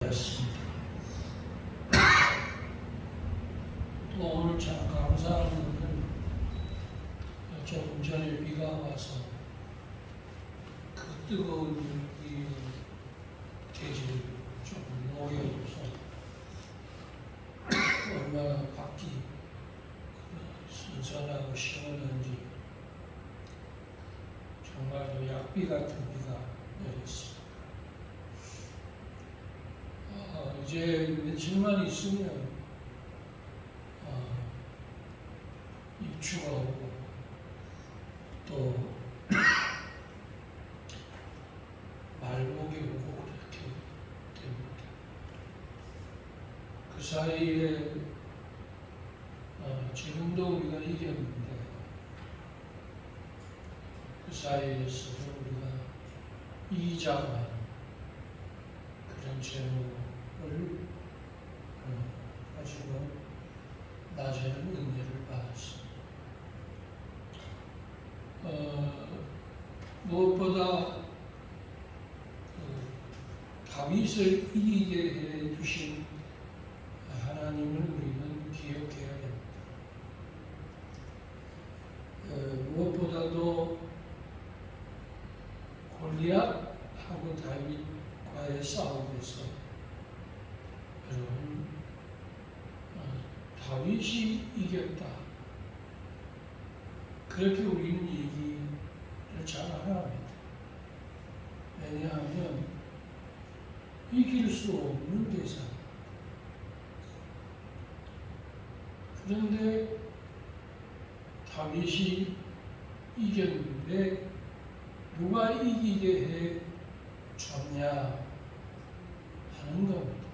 였습니다. 또 오늘 참 감사한 것은 조금 전에 비가 와서 그 뜨거운 이 대지를 조금 녹여줘서 얼마나 밖이 선선하고 시원한지 정말 약비 같은 비가 내렸습니다. 이제 며칠만 있으면 입추가 오고 또 말복이 오고 그렇게 됩니다. 그 사이에 지금도 우리가 이겼는데 그 사이에서도 우리가 이기자가 그런 제목을 가지고 낮에는 은혜를 받았습니다. 무엇보다 다윗을 이기게 해 주신 하나님을 우리는 기억해야 됩니다. 무엇보다도 골리앗하고 다윗과의 싸움에서 여러분 다윗이 이겼다. 그렇게 우리는 얘기를 잘 합니다. 왜냐하면 이길 수 없는 대상. 그런데 다윗이 이겼는데 누가 이기게 해 줬냐 하는 겁니다.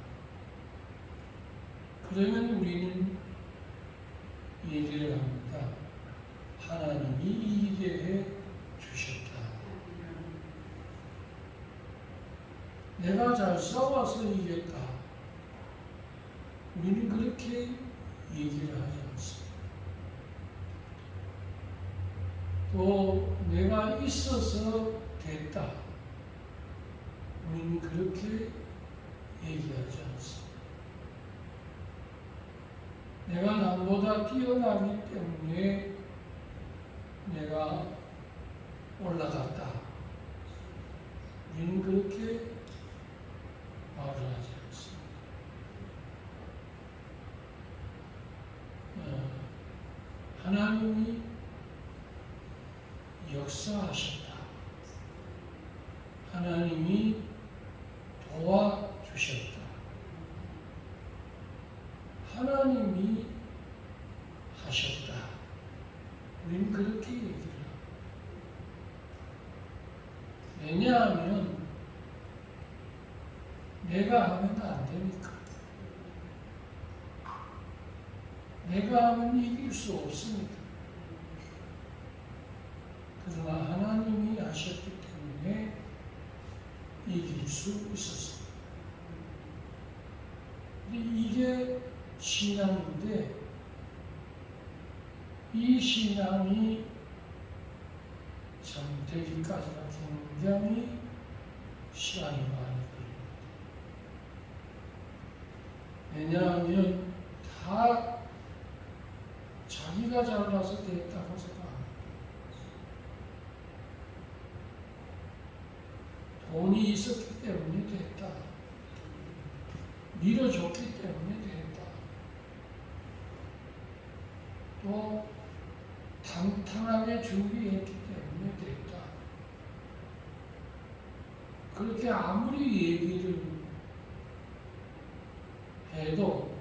그러면 우리는 얘기를 합니다. 하나님이 이기게 해 주셨다. 내가 잘 싸워서 이겼다. 우리는 그렇게 얘기를 하지 않습니다. 또 내가 있어서 됐다. 우리는 그렇게 얘기하지 않습니다. 내가 남보다 뛰어나기 때문에 내가 올라갔다. 우리는 그렇게 말을 하지 않습니다. 하나님이 역사하셨다. 하나님이 도와주셨다. 하나님이 하셨다. 우리는 그렇게 얘기를 합니다. 왜냐하면 내가 하면 안 되니까. 내가 하면 이길 수 없습니다. 그러나 하나님이 하셨기 때문에 이길 수 있었습니다. 이게 신앙인데 이 신앙이 참 되기까지가 굉장히 시간이 많이 걸립니다. 왜냐하면 다 자기가 잘나서 됐다고 생각합니다. 돈이 있었기 때문에 됐다. 밀어줬기 때문에 됐다. 또 탄탄하게 준비했기 때문에 됐다. 그렇게 아무리 얘기를 해도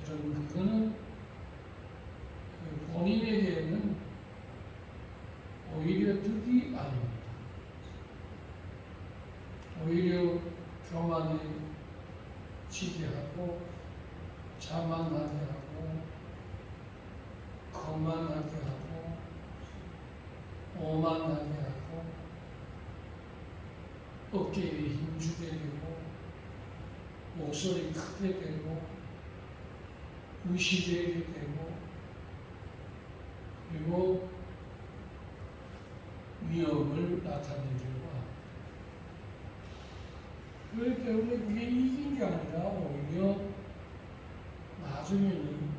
여러분 그거는 본인에게는 오히려 득이 아닙니다. 오히려 교만에 지게 하고 자만하게 하고 거만하게 하고 오만하게 하고 어깨에 힘주게 되고 목소리 크게 되고 무시되게 되고 그리고 위험을 나타내려고 합니다. 그렇기 때문에 그게 이긴 게 아니라 오히려 나중에는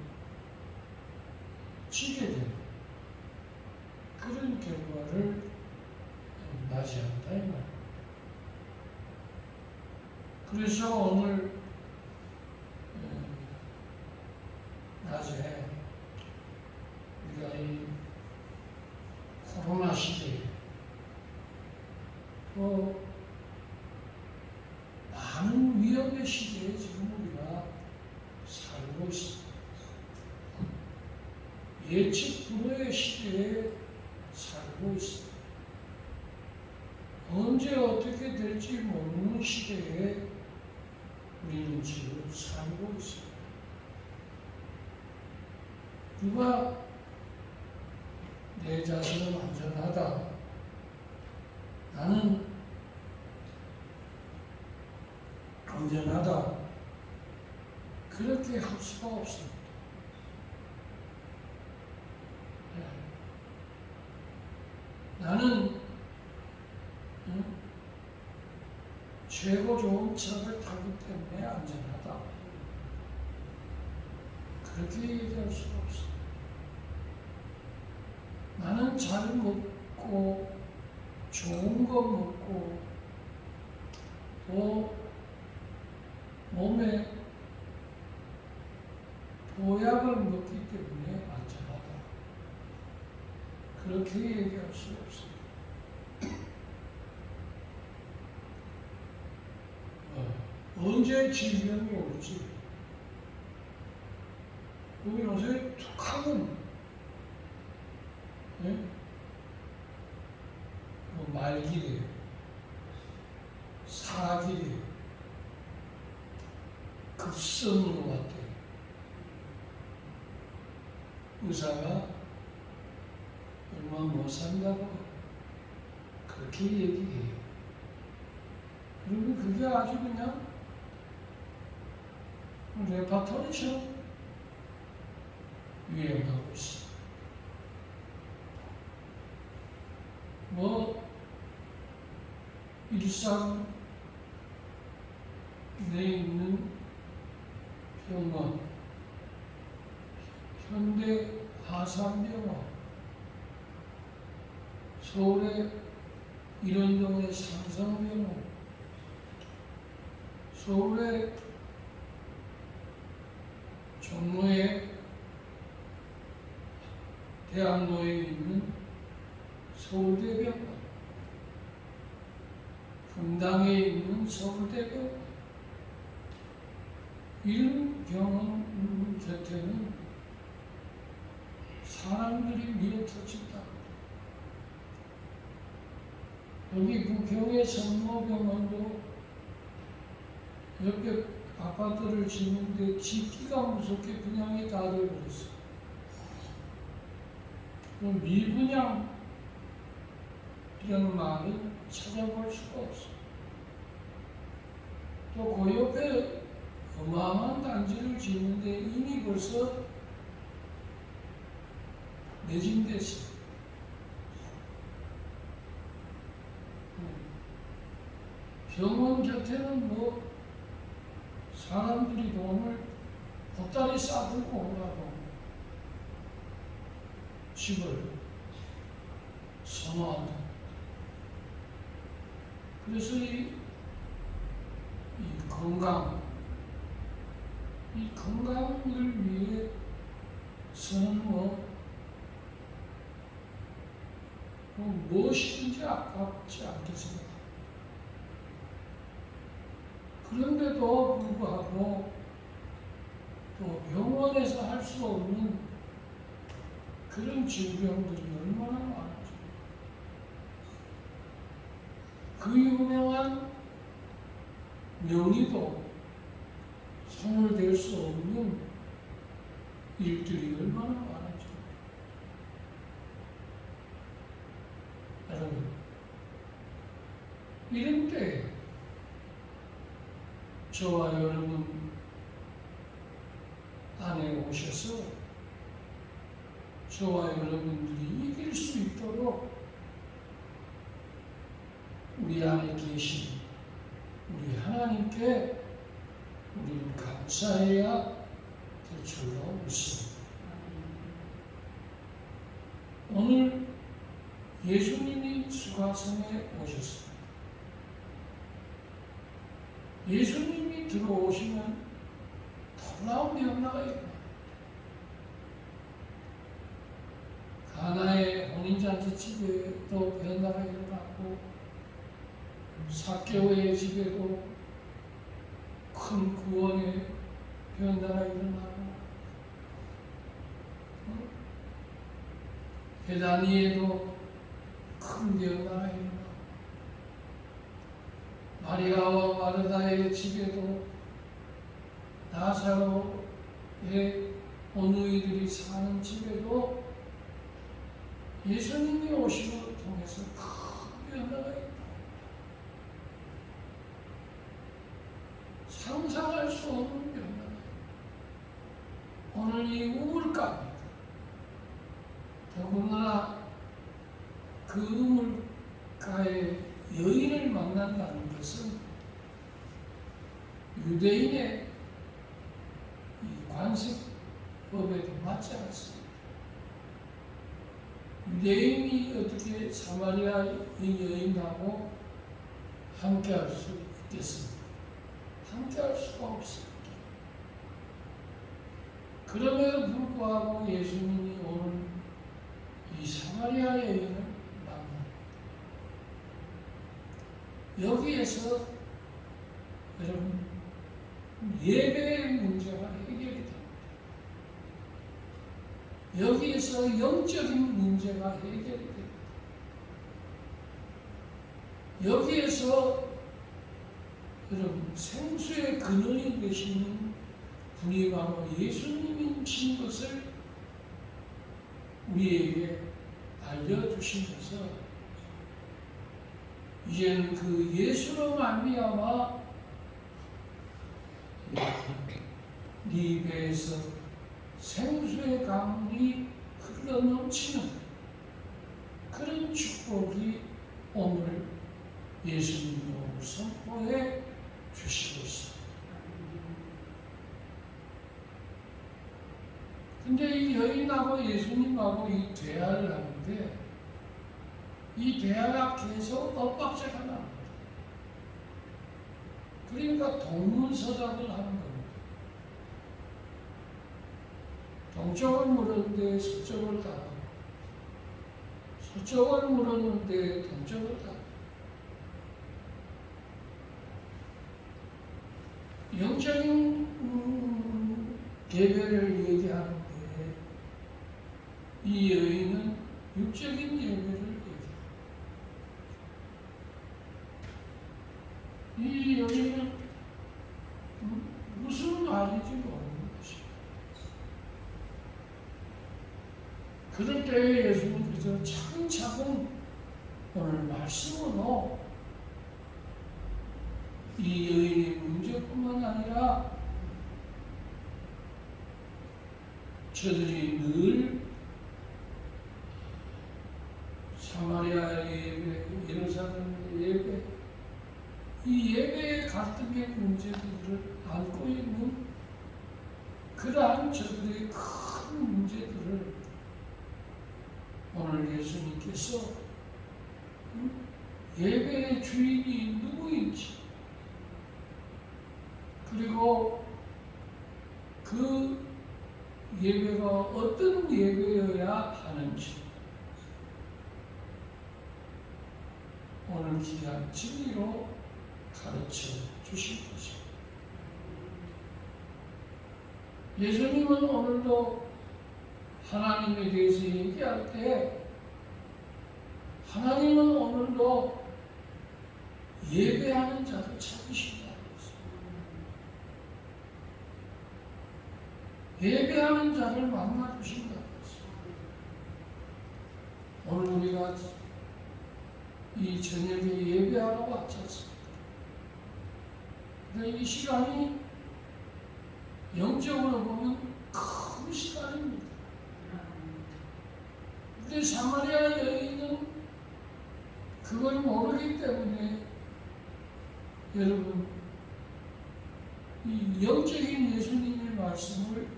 지게 되는 그런 결과를 맞이한다 이 말이에요. 그래서 오늘 낮에 우리가 이 코로나 시대에 또 많은 위험의 시대에 지금 우리가 살고 있습니다. 예측 불허의 시대에 살고 있습니다. 언제 어떻게 될지 모르는 시대에 우리는 지금 살고 있습니다. 누가 내 자신은 안전하다, 나는 안전하다, 그렇게 할 수가 없습니다. 나는 최고 좋은 차를 타기 때문에 안전하다, 그렇게 얘기할 수가 없습니다. 나는 잘 먹고 좋은 거 먹고 또 몸에 보약을 먹기 때문에 안전하다, 그렇게 얘기할 수 없습니다. 언제 질병이 올지, 우리 요새 툭하면 뭐 말기래, 사기래, 급성으로 왔대. 의사가 얼마 못 산다고 그렇게 얘기해요. 그리고 그게 아주 그냥 레파토리처럼 유행하고 있어. 뭐 일산 내에 있는 병원, 현대 하산병원, 서울의 일원동의 삼성병원, 서울의 종로에 대학로에 있는 서울대병원, 분당에 있는 서울대병원, 이런 병원 곁에는 사람들이 밀어터진다. 여기 부평의 성모병원도 옆에 아파트를 짓는데 짓기가 무섭게 분양이 다 되어버렸어. 미분양이라는 말은 찾아볼 수가 없어. 또 그 옆에 어마어마한 단지를 짓는데 이미 벌써 매진됐어. 병원 곁에는 뭐 사람들이 돈을 보따리 싸들고 오라고 집을 선호한다. 그래서 이 건강을 위해서는 무엇이든지 아깝지 않겠습니다. 그런데도 불구하고 또 병원에서 할 수 없는 그런 질병들이 얼마나 많았죠. 그 유명한 명의도 손을 댈 수 없는 일들이 얼마나 많았죠. 여러분, 이런 때 저와 여러분 안에 오셔서 저와 여러분들이 이길 수 있도록 우리 안에 계신 우리 하나님께 우리는 감사해야 될 줄로 믿습니다. 오늘 예수님이 수가성에 오셨습니다. 예수님이 들어오시면 놀라운 변화가 있다. 가나의 혼인잔치집에도 변화가 일어났고 삭개오의 집에도 큰 구원의 변화가 일어나고 베다니에도 큰 변화가 일어나고 마리아와 마르다의 집에도 나사로의 어누이들이 사는 집에도 예수님이 오심을 통해서 큰 변화가 있다. 상상할 수 없는 변화가 있다. 오늘 이 우물가입니다. 더구나 그 우물가에 여인을 만난다는 것은 유대인의 이 관습법에도 맞지 않습니다. 유대인이 어떻게 사마리아 여인하고 함께할 수 있겠습니까? 함께할 수가 없습니다. 그럼에도 불구하고 예수님이 오늘 이 사마리아 여인을 만납니다. 여기에서 여러분 예배의 문제가 해결이 됩니다. 여기에서 영적인 문제가 해결이 됩니다. 여기에서 여러분 생수의 근원이 되시는 분이 바로 예수님이신 것을 우리에게 알려주시면서 이제는 그 예수로 말미암아 네 배에서 생수의 강물이 흘러넘치는 그런 축복이 오늘 예수님이 오늘 선포해 주시고 있습니다. 근데 이 여인하고 예수님하고 이 대화를 하는데 이 대화가 계속 엇박자가 납니다. 그러니까 동문서답을 하는 겁니다. 동쪽을 물었는데 서쪽을 따라, 서쪽을 물었는데 동쪽을 따라. 영적인 예배를 얘기하는데 이 여인은 육적인 예배를 얘기합니다. 이 여인은 무슨 말인지 모르는 것입니다. 그럴 때 예수님께서 차근차근 오늘 말씀으로 이 여인의 문제뿐만 아니라 저들이 늘 사마리아의 예배, 예루살렘의 예배, 이 예배의 갈등의 문제들을 안고 있는 그러한 저들의 큰 문제들을 오늘 예수님께서 예배의 주인이 누구인지 그리고 그 예배가 어떤 예배여야 하는지 오늘 귀한 진리로 가르쳐 주신 것입니다. 예수님은 오늘도 하나님에 대해서 얘기할 때 하나님은 오늘도 예배하는 자를 찾으신다고 했습니다. 예배하는 자를 만나 주신다고 했습니다. 오늘 우리가 이 저녁에 예배하러 왔지 않습니까? 근데 이 시간이 영적으로 보면 큰 시간입니다. 근데 사마리아 여인은 그걸 모르기 때문에 여러분 이 영적인 예수님의 말씀을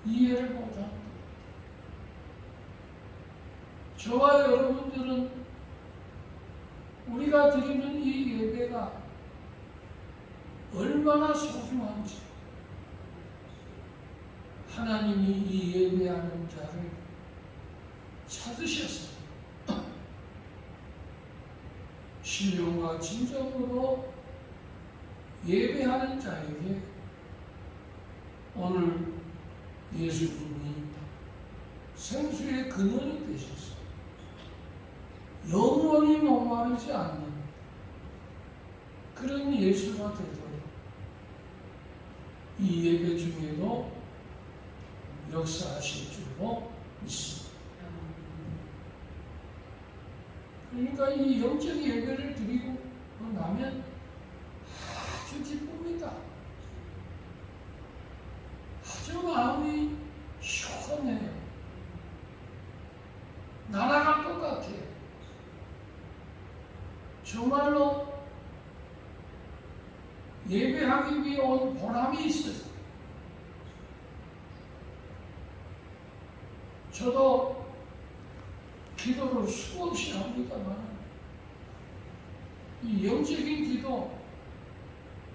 이해를 못합니다. 저와 여러분들은 우리가 드리는 이 예배가 얼마나 소중한지 하나님이 이 예배하는 자를 찾으셔서 신령과 진정으로 예배하는 자에게 오늘 예수님이 생수의 근원이 되셔서 영원히 목마르지 않는 그런 예수가 되도록 이 예배 중에도 역사하실 줄로 믿습니다. 그러니까 이 영적 예배를 드리고 나면 아주 기쁩니다. 아주 마음이 시원해요. 나라가 똑같아요. 정말로 예배하기 위해 온 보람이 있어요. 저도 기도를 수없이 합니다만 이 영적인 기도,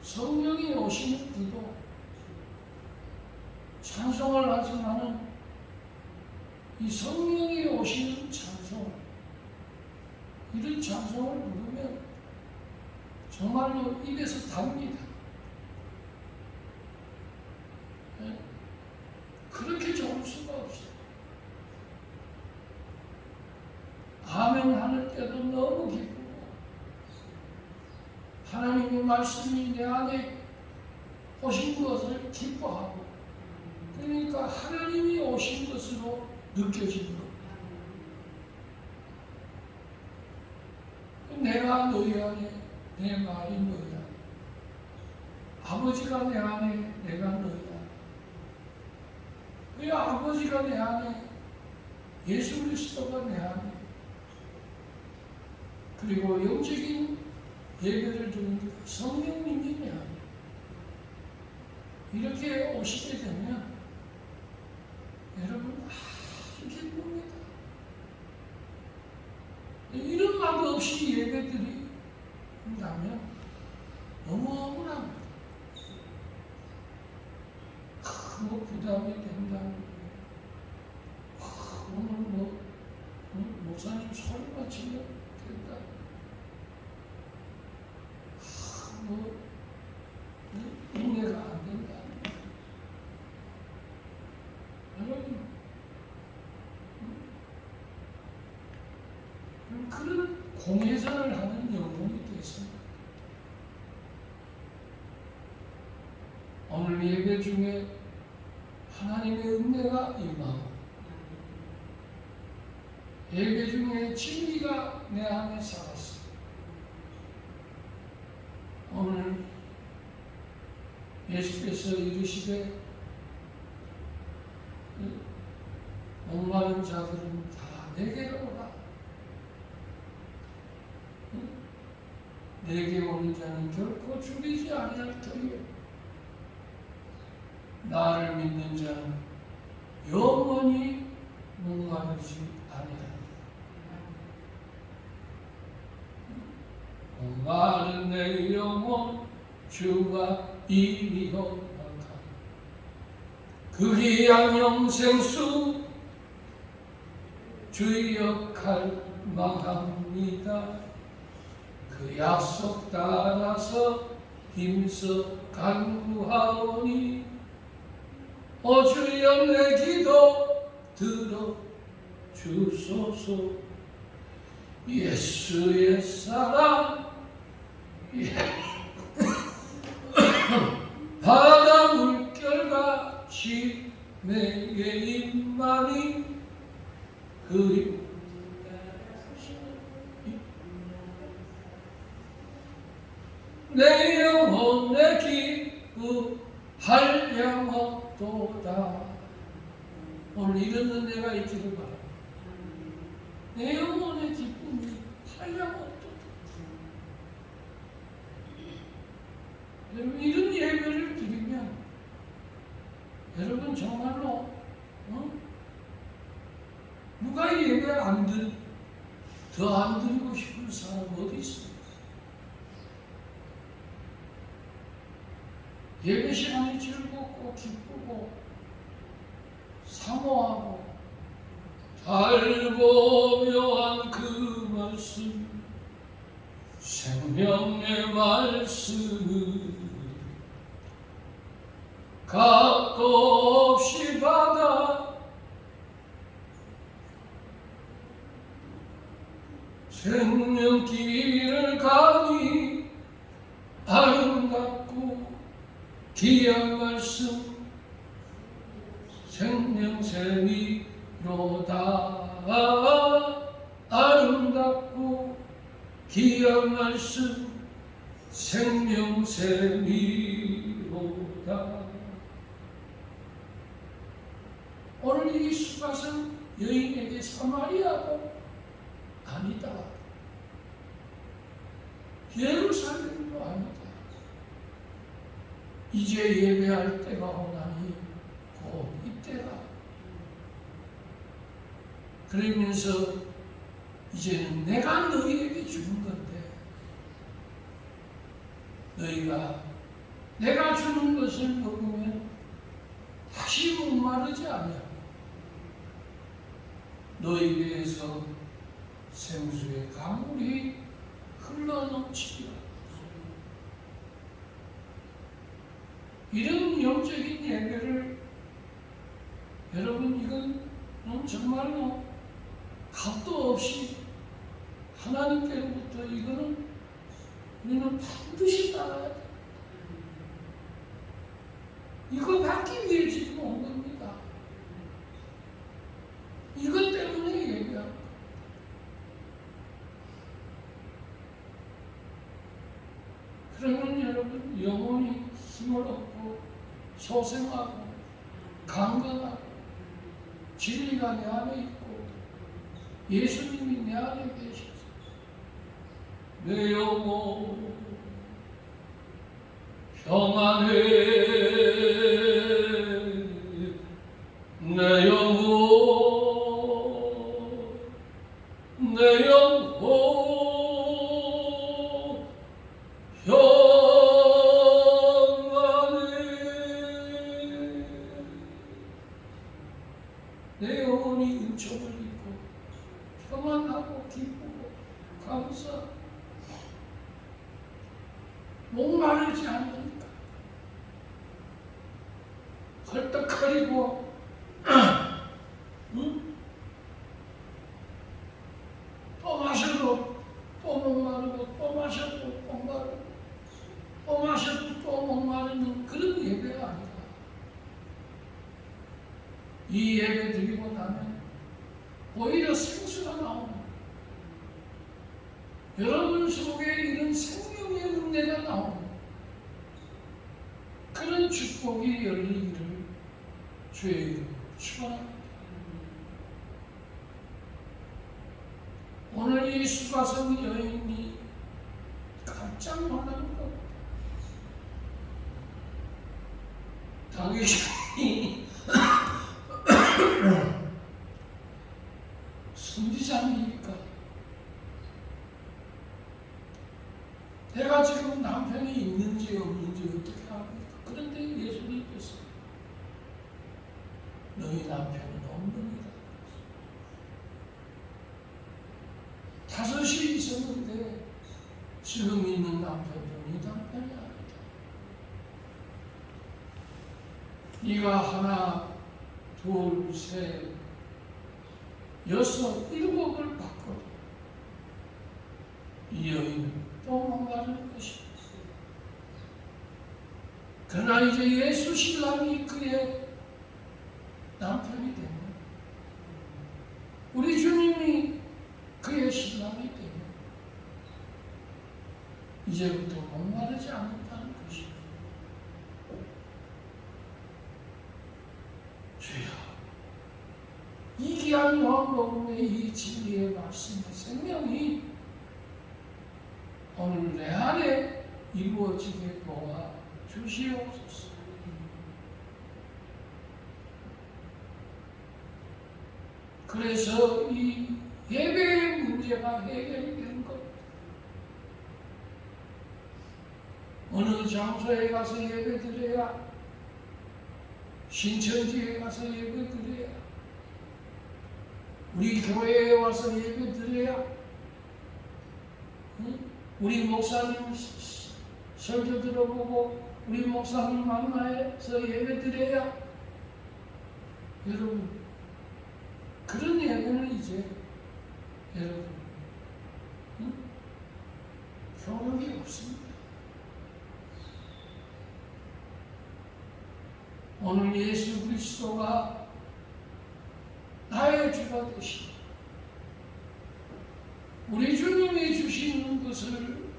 성령이 오시는 기도, 찬송을 하지만은 이 성령이 오시는 찬송, 이런 찬송을 부르면 정말로 입에서 답니다. 그렇게 좋을 수가 없어요. 아멘 하는 때도 너무 기쁘고 하나님의 말씀이 내 안에 오신 것을 기뻐하고 그러니까 하나님이 오신 것으로 느껴지는 겁니다. 내가 너희 안에, 내 말이 너희 안에, 아버지가 내 안에, 내가 너희 안에. 그 아버지가 내 안에, 예수 그리스도가 내 안에. 그리고 영적인 예배를 드는 성령님이 내 안에. 이렇게 오시게 되면 여러분 아주 기쁩니다. 이런 마음 없이 예배드린다면 너무 억울합니다. 뭐 부담이 된다는 오늘 목사님 소리만 치면 된다. 은혜가 안 된다. 여러분 그런 공회전을 하는 영혼이 됐습니다. 오늘 예배 중에 하나님의 은혜가 임하고 예배 중에 진리가 내 안에 살았어요. 오늘 예수께서 이르시되 목마른 자들은 다 내게로 오라. 내게 오는 자는 결코 줄이지 아니할 터이요 나를 믿는 자는 영원히 목마르지 아니하리라. 목마른 내 영혼 주가 이리로 그 귀한 영생수 주여 갈망합니다. 그 약속 따라서 힘써 간구하오니 오 주여 내 기도 들어 주소서. 예수의 사랑 바다 물결같이 내게 임하니 그 내 영혼 내 기쁨 한량없도다. 오늘 이런 은혜가 있기를 바랍니다. 내 영혼의 기쁨이 한량없도다. 여러분 이런 예배 여러분 정말로 누가 예배 더 안 드리고 싶은 사람 어디 있습니까? 예배 시간이 즐겁고 기쁘고 사모하고 달고 묘한 그 말씀, 생명의 말씀, 값도 없이 받아 생명길을 가니 아름답고 귀한 말씀, 생명샘이로다. 아름답고 귀한 말씀, 생명샘이로다. 오늘 이 수가성 여인에게 사마리아도 아니다, 예루살렘도 아니다. 이제 예배할 때가 오나니 곧 이때라. 그러면서 이제는 내가 너희에게 주는 건데 너희가 내가 주는 것을 먹으면 다시 목마르지 않냐. 너희 배에서 생수의 강물이 흘러넘치리라. 이런 영적인 예배를 여러분, 이건 정말로 값도 없이 하나님께로부터 이거는 우리는 반드시 따라야 돼. 이거 받기 위해 지금 온 겁니다. 이것 때문에 예배하는 거예요. 그러면 여러분 영혼이 힘을 얻고 소생하고 강건하고 진리가 내 안에 있고 예수님이 내 안에 계셔서 내 영혼 평안해. 내 영혼, 내 영혼 평안해. 내 영혼이 은총을 입고 평안하고 기쁘고 감사, 목마르지 않으니까. 헐떡거리고 또 마셔도 또 목마르고 또 마셔도 목마르고 또 마셔도 또 목마르는 그런 예배가 아니다. 이 예배 드리고 나면 오히려 생수가 나오는, 여러분 속에 이런 생명의 은혜가 나오는 그런 축복이 열리기를 주의 이름으로 축원합니다. 오늘 이 수가성 여인이 깜짝 놀라는 겁니다. 당신이 선지자니까 내가 지금 남편이 있는지 없는지 어떻게 합니까? 그런데 예수님께서 너희 남편은 없느니라. 5이 있었는데 지금 있는 남편은 네 남편이 아니다. 네가 하나, 둘, 셋, 6, 7을 바꿔도 이 여인은 또 목마르는 것입니다. 그러나 이제 예수 신랑이 그의 남편이 되면, 우리 주님이 그의 신랑이 되면 이제부터 목마르지 않는다는 것입니다. 주여, 이 귀한 요한복음의 이 진리의 말씀의 생명이 오늘 내 안에 이루어지게 도와 주시옵소서. 그래서 이 예배의 문제가 해결이 된 것. 어느 장소에 가서 예배 드려야, 신천지에 가서 예배 드려야, 우리 교회에 와서 예배 드려야, 우리 목사님 설교 들어보고 우리 목사님 만나서 예배 드려야. 여러분, 그런 예배는 이제 여러분 효력이 없습니다. 오늘 예수 그리스도가 나의 주가 되시고 우리 주님이 주시는 것을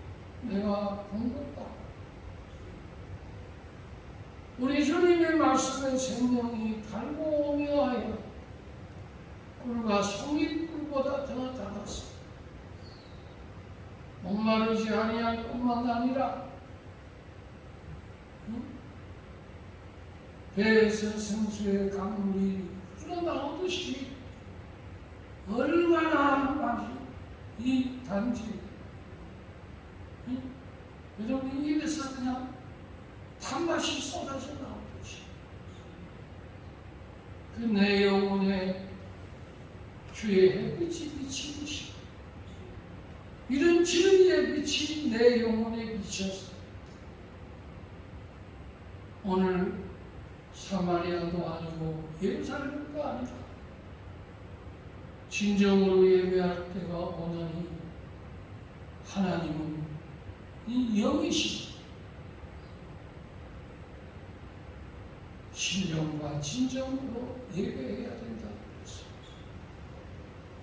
내가 본 것다. 우리 주님의 말씀의 생명이 달고 오며 하여 꿀과 송이꿀보다 더 달았어. 목마르지 아니할 뿐만 아니라 배에서 생수의 강물이 흘러나오듯이 얼마나 맛이 이 단지 여러분 입에서 그냥 단맛이 쏟아져 나오듯이 그 내 영혼에 주의 햇빛이 비치듯이 이런 진리의 빛이 내 영혼에 비쳐서 오늘 사마리아도 아니고 예루살렘도 아니다. 진정으로 예배할 때가 오나니 하나님은 이 영이시다. 신령과 진정으로 예배해야 된다.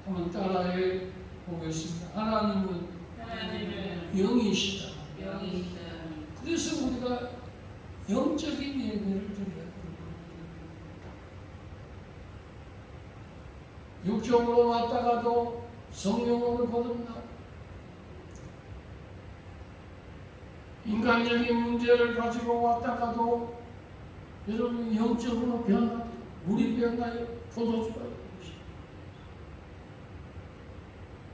한번 따라해 보겠습니다. 하나님은 영이시다. 그래서 우리가 영적인 예배를 드려야 됩니다. 육적으로 왔다가도 성령으로 거듭나고 인간적인 문제를 가지고 왔다가도 여러분 영적으로 변하고 물이 변하여 포도주가 되듯이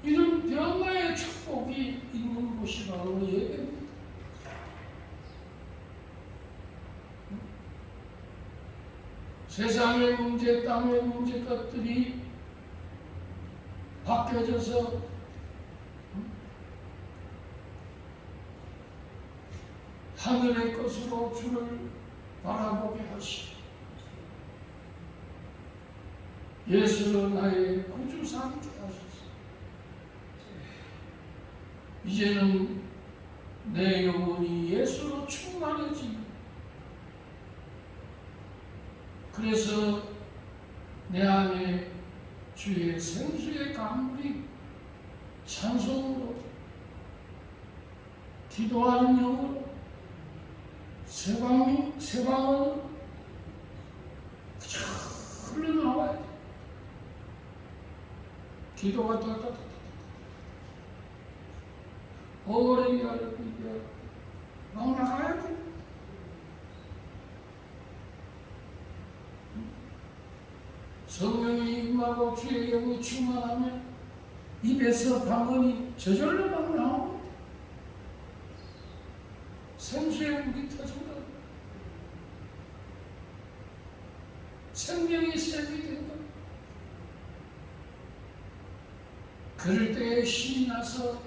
이런 변화의 축복이 있는 곳이 바로 예배입니다. 세상의 문제, 땅의 문제 것들이 바뀌어져서 하늘의 것으로 주를 바라보게 하시고 예수를 나의 구주 삼게 하소서. 이제는 내 영혼이 예수로 충만해지고 그래서 내 안에 주의 생수의 강물이 찬송으로 기도하는 영으로 세방은 흘러나와야 돼. 기도가 따따따따 어린이를 비벼 막 나가야 돼. 성령이 임하고 주의 영이 충만하면 입에서 방언이 저절로 막 나옵니다. 생수의 물이 터진다. 생명이 샘이 된다. 그럴 때에 신이 나서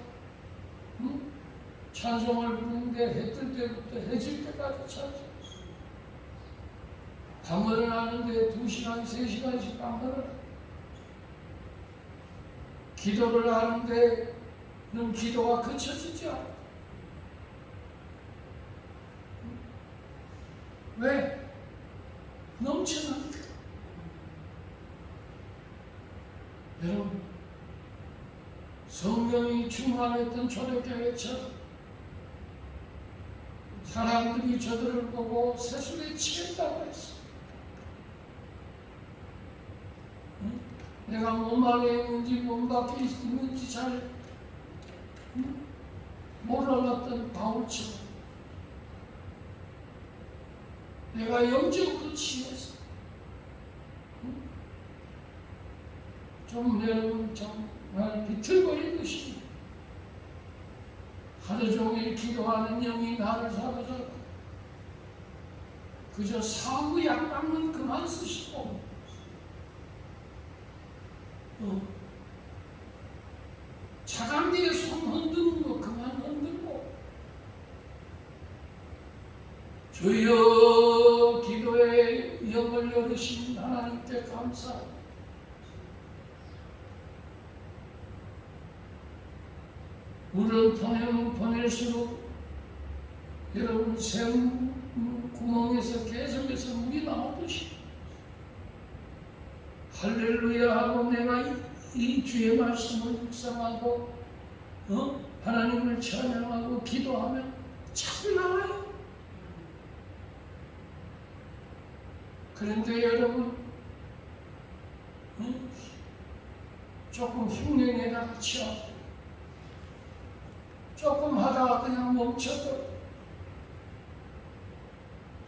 찬송을 부르는데 해 뜰 때부터 해질 때까지 찬송. 방언을 하는데 2시간, 3시간씩 방언을 하고 기도를 하는데 그럼 기도가 그쳐지지 않아. 왜? 넘쳐나니까. 여러분, 성령이 충만했던 초대교회처럼 사람들이 저들을 보고 세술에 취했다고 했어. 내가 몸 안에 있는지 몸 밖에 있는지 잘 몰랐던 바울처럼 내가 영적으로 취했어. 좀 여러분 정말 비틀거리듯이 하루 종일 기도하는 영이 나를 사로잡아 그저 사후 약방은 그만 쓰시고 차간디에 손 흔드는 거 그만 흔들고 주여 기도의 영을 열으신 하나님께 감사합니다. 물을 보내면 보낼수록 여러분 새운 구멍에서 계속해서 물이 나오듯이 할렐루야 하고 내가 이 주의 말씀을 묵상하고 하나님을 찬양하고 기도하면 자꾸 나와요. 그런데 여러분 조금 흉내내다가 치워 조금 하다가 그냥 멈춰버려.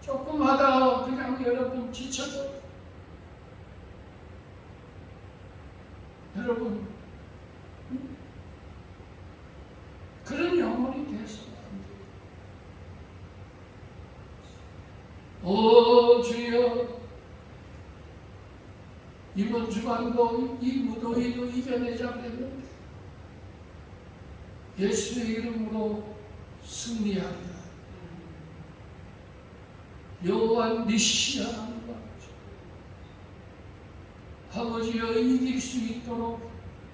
조금 하다가 그냥 여러분 지쳐버려. 여러분 그런 영혼이 돼서는 안 돼요. 오 주여 이번 주간도 이 무더위도 이겨내자 그랬는데 예수의 이름으로 승리하리라. 여호와 니시아라는 아버지여 이길 수 있도록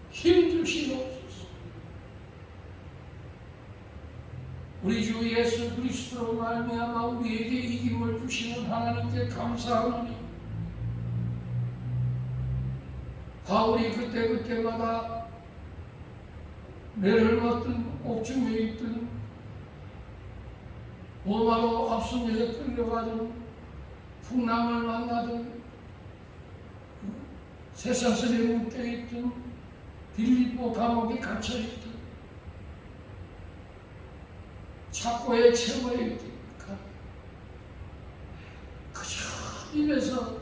힘주시옵소서. 우리 주 예수 그리스도로 말미암아 우리에게 이김을 주시는 하나님께 감사하노니 바울이 그때마다 매를 맞든 옥중에 있든 로마로 압송해서 끌려가든 풍랑을 만나든 쇠사슬에 묶여있든 빌립보 감옥에 갇혀있든 착고에 채워있든 그저 입에서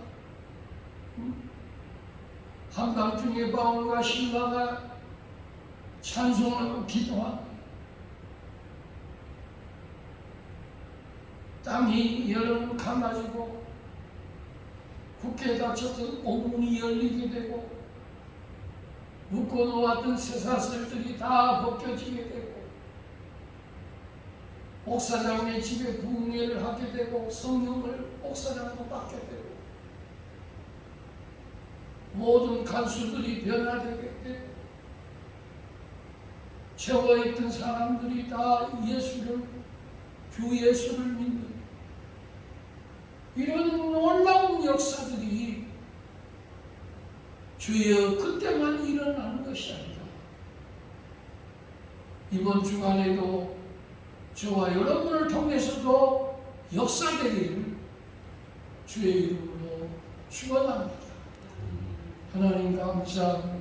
한밤중에 바울과 실라가 찬송하고 기도하고 땅이 여러분 감아지고 굳게 닫혔던 오문이 열리게 되고 묶어놓았던 쇠사슬들이 다 벗겨지게 되고 옥사장의 집에 부흥회를 하게 되고 성령을 옥사장도 받게 되고 모든 간수들이 변화되게 되고 채워있던 사람들이 다 주 예수를 믿는 이런 놀라운 역사들이 주여 그때만 일어나는 것이 아니라 이번 주간에도 저와 여러분을 통해서도 역사되기를 주의 이름으로 축원합니다. 하나님 감사합니다.